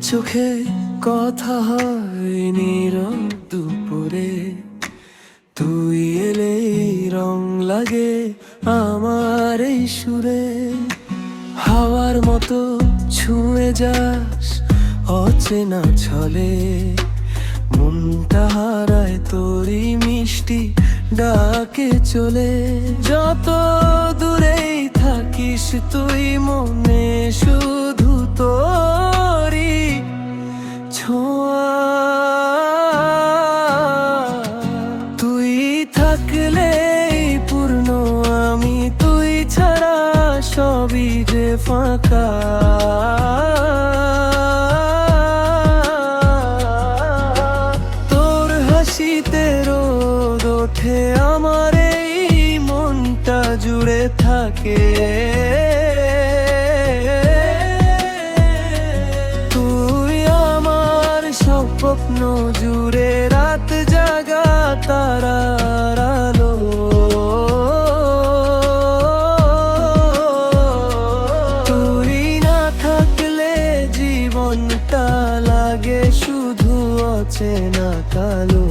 চোখে কথা হয় নীরব দুপুরে, তুই এলে রং লাগে আমার এই সুরে। হাওয়ার মতো ছুঁয়ে যাস অচেনা ছলে, মনটা হারায় তোরই মিষ্টি ডাকে চলে। যত দূরেই থাকিস তুই মনে শুধু তোরই ছোঁয়া। তুই থাকলেই পূর্ণ আমি, তুই ছাড়া সবই যে ফাঁকা। তোর হাসিতে রোদ ওঠে আমার এই মনটা জুড়ে থাকে। তুই আমার স্বপ্ন জুড়ে রাত জাগা তারার আলো। তুই না থাকলে জীবনটা লাগে শুধু অচেনা কালো।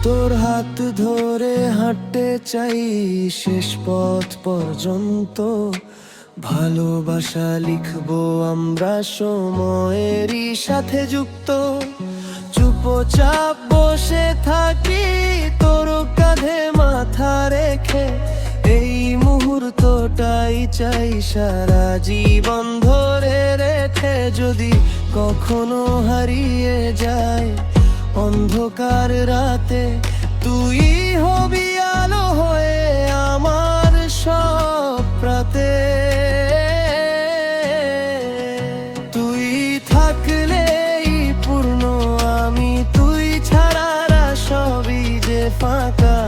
তোর হাত ধরে হাঁটতে চাই শেষ পথ পর্যন্ত, ভালোবাসা লিখবো আমরা সময়েরই সাথে যুক্ত। চুপচাপ বসে থাকি তোর কাঁধে মাথা রেখে, এই মুহূর্তটাই চাই সারা জীবন ধরে রেখে। যদি কখনো হারিয়ে যায় অন্ধকার রাতে, তুই হবি আলো হয়ে আমার সব রাতে। তুই থাকলেই পূর্ণ আমি, তুই ছাড়া সবই যে ফাঁকা।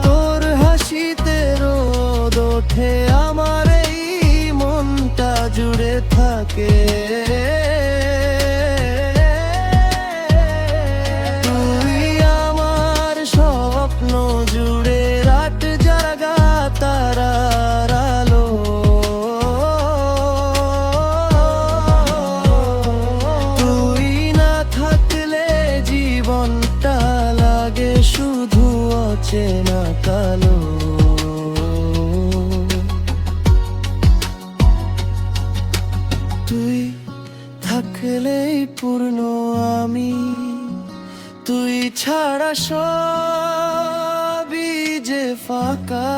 তোর হাসিতে রোদ ওঠে আমার এই মনটা জুড়ে থাকে। তুই আমার স্বপ্ন জুড়ে রাত জাগা তারার আলো। তুই না থাকলে জীবনটা লাগে শুধু অচেনা কালো। তুই থাকলেই পূর্ণ আমি, তুই ছাড়া সবই যে ফাঁকা।